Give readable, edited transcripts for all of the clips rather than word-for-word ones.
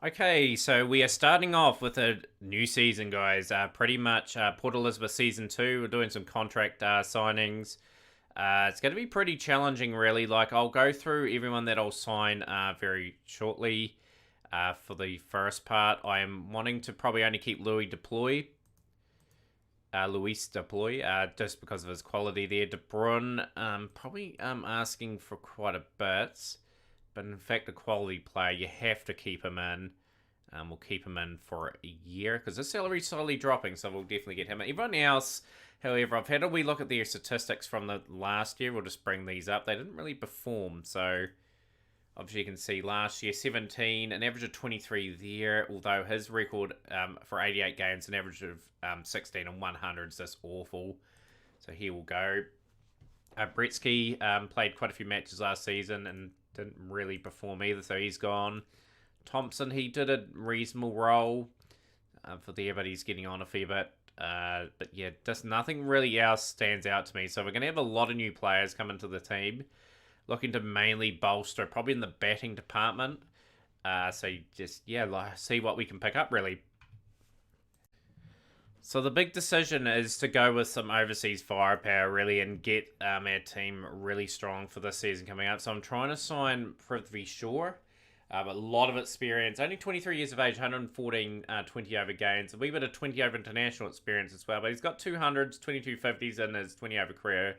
Okay, so we are starting off with a new season, guys. Pretty much Port Elizabeth Season 2. We're doing some contract signings. It's going to be pretty challenging, really. Like, I'll go through everyone that I'll sign very shortly. For the first part, I am wanting to probably only keep Luis Deploy, just because of his quality there. De Bruyne, probably asking for quite a bit. But in fact, a quality player, you have to keep him in. We'll keep him in for a year because his salary's slowly dropping, so we'll definitely get him. Everyone else, however, I've had a wee look at their statistics from the last year. We'll just bring these up. They didn't really perform, so obviously you can see last year 17, an average of 23 there, although his record for 88 games, an average of 16 and 100 is just awful. So here we'll go. Bretsky played quite a few matches last season and didn't really perform either, so he's gone. Thompson, he did a reasonable role for there, but he's getting on a fair bit. But yeah, just nothing really else stands out to me. So we're going to have a lot of new players come into the team, looking to mainly bolster, probably in the batting department. So you just, yeah, see what we can pick up, really. So the big decision is to go with some overseas firepower, really, and get our team really strong for this season coming up. So I'm trying to sign Prithvi Shaw. A lot of experience, only 23 years of age, 114 20 over gains, a wee bit of 20 over international experience as well, but he's got 200s, 22 50s in his 20 over career.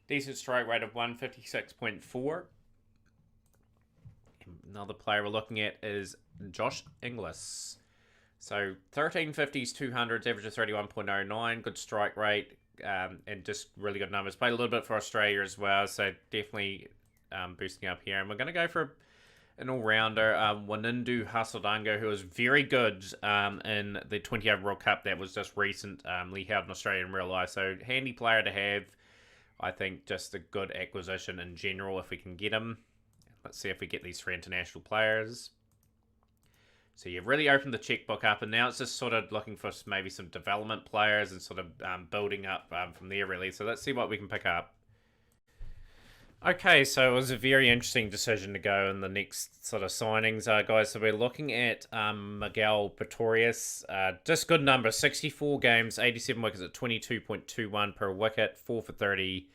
Decent strike rate of 156.4. Another player we're looking at is Josh Inglis. So 13 50s, 200s, average of 31.09, good strike rate, and just really good numbers. Played a little bit for Australia as well, so definitely boosting up here. And we're going to go for an all-rounder, Wanindu Hasadango, who was very good in the 20 over World Cup that was just recently held in Australia in real life. So handy player to have. I think just a good acquisition in general if we can get him. Let's see if we get these three international players. So you've really opened the checkbook up, and now it's just sort of looking for maybe some development players and sort of building up from there, really. So let's see what we can pick up. Okay, so it was a very interesting decision to go in the next sort of signings, guys. So we're looking at Miguel Pretorius. Just good number, 64 games, 87 wickets at 22.21 per wicket, 4 for 30.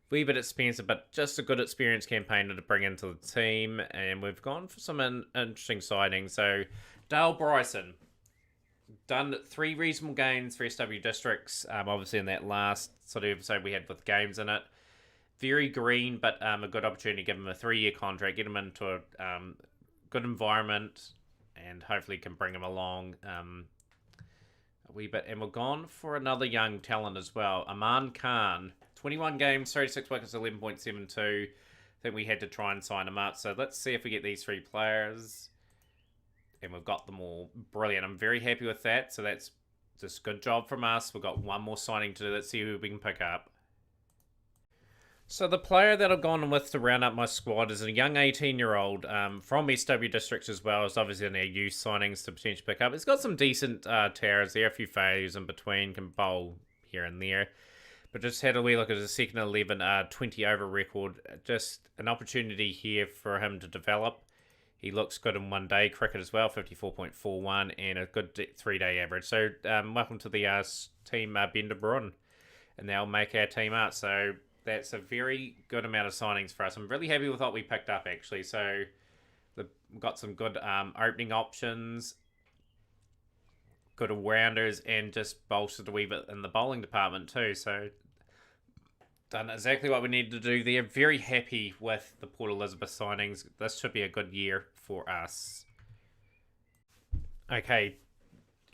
Wee bit expensive, but just a good experience campaigner to bring into the team. And we've gone for some interesting signings. So Dale Bryson, done 3 reasonable games for SW Districts. Obviously in that last sort of episode we had with games in it. Very green, but a good opportunity to give him a 3-year contract, get him into a good environment, and hopefully can bring him along a wee bit. And we're gone for another young talent as well, Aman Khan. 21 games, 36 wickets, 11.72. I think we had to try and sign him up. So let's see if we get these 3 players. And we've got them all. Brilliant. I'm very happy with that. So that's just good job from us. We've got one more signing to do. Let's see who we can pick up. So the player that I've gone with to round up my squad is a young 18-year-old from SW Districts as well. It's obviously in our youth signings to potentially pick up. It's got some decent towers there, a few failures in between, can bowl here and there. But just had a wee look at his second 11 20 over record. Just an opportunity here for him to develop. He looks good in one-day cricket as well, 54.41, and a good 3-day average. So welcome to the team, Ben de Bruyne. And they'll make our team out. So that's a very good amount of signings for us. I'm really happy with what we picked up, actually. So we've got some good opening options, good all-rounders, and just bolstered a wee bit in the bowling department too. So done exactly what we needed to do there. Very happy with the Port Elizabeth signings. This should be a good year for us. Okay,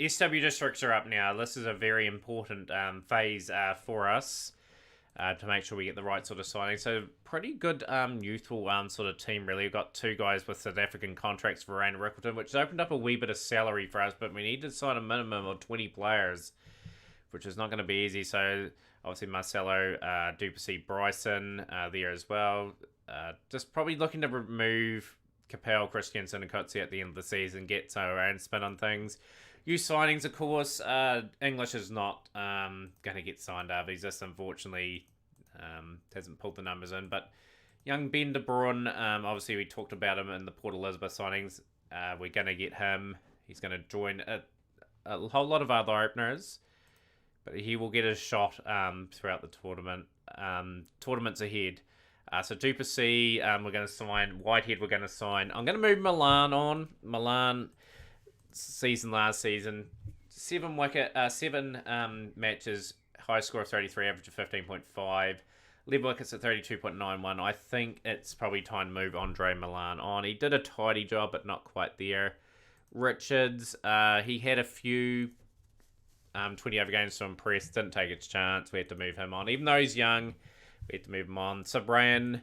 SW Districts are up now. This is a very important phase for us. To make sure we get the right sort of signing. So pretty good youthful sort of team, really. We've got 2 guys with South African contracts, Varane and Rickleton, which has opened up a wee bit of salary for us, but we need to sign a minimum of 20 players, which is not going to be easy. So obviously Marcelo, Duplessis, Bryson there as well. Just probably looking to remove Capel, Christiansen and Coetzee at the end of the season, get our own spin on things. Youth signings, of course. English is not going to get signed up. He's just unfortunately hasn't pulled the numbers in. But young Ben de Bruyne, obviously we talked about him in the Port Elizabeth signings. We're going to get him. He's going to join a whole lot of other openers, but he will get a shot throughout the tournament. Tournaments ahead. So Duplessis, we're going to sign. Whitehead, we're going to sign. I'm going to move Milan on. Milan, last season, 7 matches, high score of 33, average of 15.5. Lead wickets at 32.91. I think it's probably time to move Andre Milan on. He did a tidy job, but not quite there. Richards, he had a few 20 over games to impress, didn't take its chance. We had to move him on. Even though he's young, we had to move him on. Subran,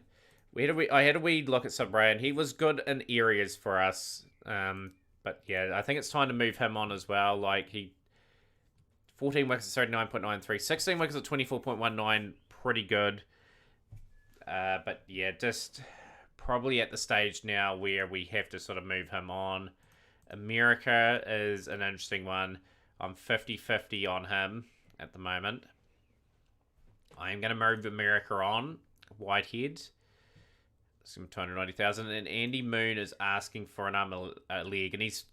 I had a wee look at Subran. He was good in areas for us. But yeah, I think it's time to move him on as well. 14 wickets at 39.93, 16 wickets at 24.19, pretty good. But yeah, just probably at the stage now where we have to sort of move him on. America is an interesting one. I'm 50-50 on him at the moment. I am going to move America on. Whitehead. Some 290,000. And Andy Moon is asking for another leg. And he's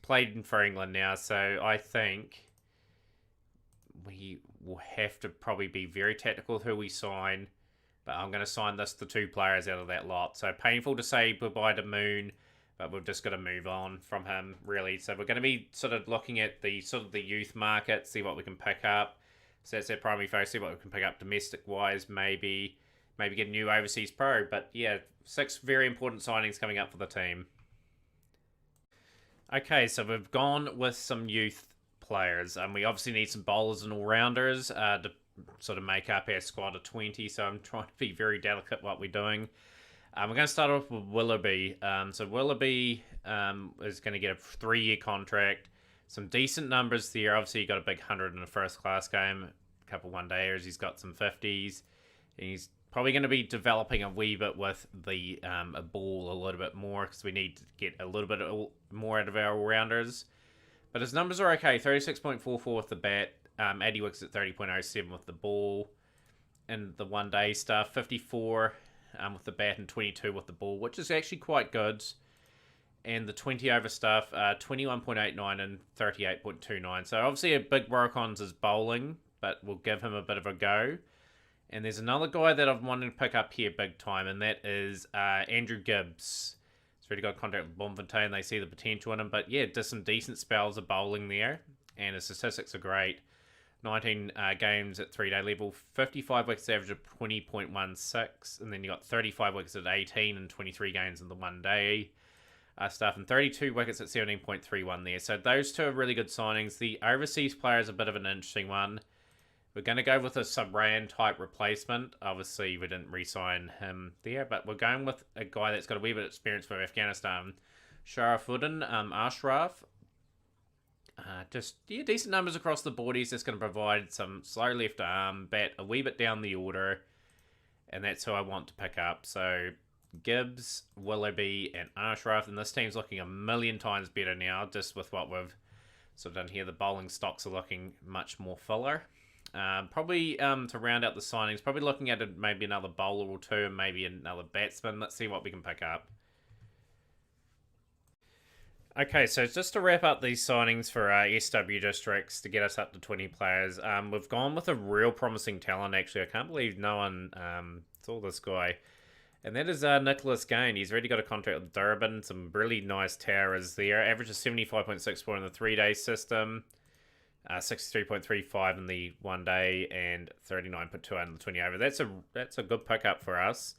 played for England now. So I think we will have to probably be very tactical with who we sign. But I'm going to sign the 2 players out of that lot. So painful to say goodbye to Moon. But we've just got to move on from him, really. So we're going to be sort of looking at the youth market, see what we can pick up. So that's our primary focus, see what we can pick up domestic-wise, maybe get a new overseas pro. But yeah, 6 very important signings coming up for the team. Okay, so we've gone with some youth players. We obviously need some bowlers and all-rounders to sort of make up our squad of 20. So I'm trying to be very delicate what we're doing. We're going to start off with Willoughby. So Willoughby is going to get a 3-year contract. Some decent numbers there. Obviously, he got a big 100 in a first-class game. A couple one-dayers. He's got some 50s. And he's probably going to be developing a wee bit with the a ball a little bit more because we need to get a little bit more out of our all-rounders. But his numbers are okay. 36.44 with the bat. 80 wickets at 30.07 with the ball. And the one-day stuff, 54... with the bat and 22 with the ball, which is actually quite good. And the 20 over stuff, 21.89 and 38.29. So obviously a big work on his bowling, but we'll give him a bit of a go. And there's another guy that I've wanted to pick up here big time, and that is Andrew Gibbs. He's already got contact with Bloemfontein. They see the potential in him. But yeah, just some decent spells of bowling there. And his statistics are great. 19 games at 3-day level, 55 wickets average of 20.16, and then you got 35 wickets at 18 and 23 games in the one-day stuff, and 32 wickets at 17.31 there. So those 2 are really good signings. The overseas player is a bit of an interesting one. We're going to go with a Subran type replacement. Obviously, we didn't re-sign him there, but we're going with a guy that's got a wee bit of experience for Afghanistan. Sharafuddin Ashraf. Decent numbers across the board. He's just going to provide some slow left arm, bat a wee bit down the order, and that's who I want to pick up. So Gibbs, Willoughby, and Ashraf, and this team's looking a million times better now, just with what we've sort of done here. The bowling stocks are looking much more fuller. Probably to round out the signings, probably looking at maybe another bowler or 2, and maybe another batsman. Let's see what we can pick up. Okay, so just to wrap up these signings for SW Districts to get us up to 20 players, we've gone with a real promising talent, actually. I can't believe no one saw this guy. And that is Nicholas Gain. He's already got a contract with Durban. Some really nice towers there. Average is 75.64 in the 3-day system. 63.35 in the 1-day and 39.28 in the 20 over. That's a good pickup for us.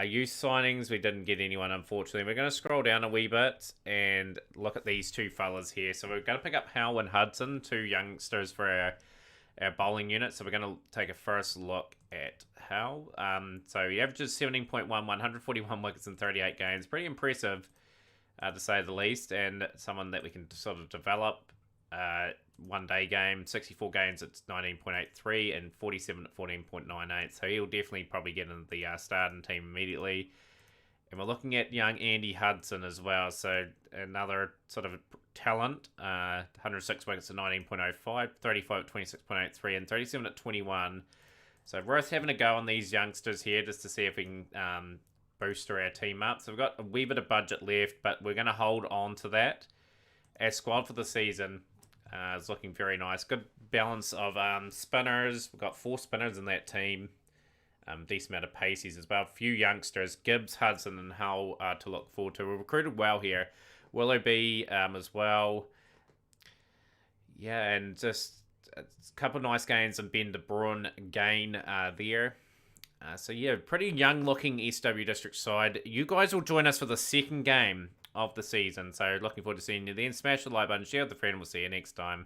Youth signings, we didn't get anyone, unfortunately. We're going to scroll down a wee bit and look at these 2 fellas here. So we're going to pick up Howell and Hudson, 2 youngsters for our bowling unit. So we're going to take a first look at Howell. So he averages 17.11, 141 wickets in 38 games. Pretty impressive, to say the least, and someone that we can sort of develop. 1-day game, 64 games at 19.83 and 47 at 14.98. So he'll definitely probably get into the starting team immediately. And we're looking at young Andy Hudson as well. So another sort of talent, 106 wickets at 19.05, 35 at 26.83 and 37 at 21. So worth having a go on these youngsters here just to see if we can booster our team up. So we've got a wee bit of budget left, but we're going to hold on to that. Our squad for the season is looking very nice. Good balance of spinners. We've got 4 spinners in that team. Decent amount of paces as well. A few youngsters, Gibbs, Hudson, and Hull to look forward to. We've recruited well here. Willoughby as well. Yeah, and just a couple of nice gains and Ben de Bruyne gain there. So yeah, pretty young looking SW District side. You guys will join us for the second game of the season. So looking forward to seeing you then. Smash the like button, share with a friend. We'll see you next time.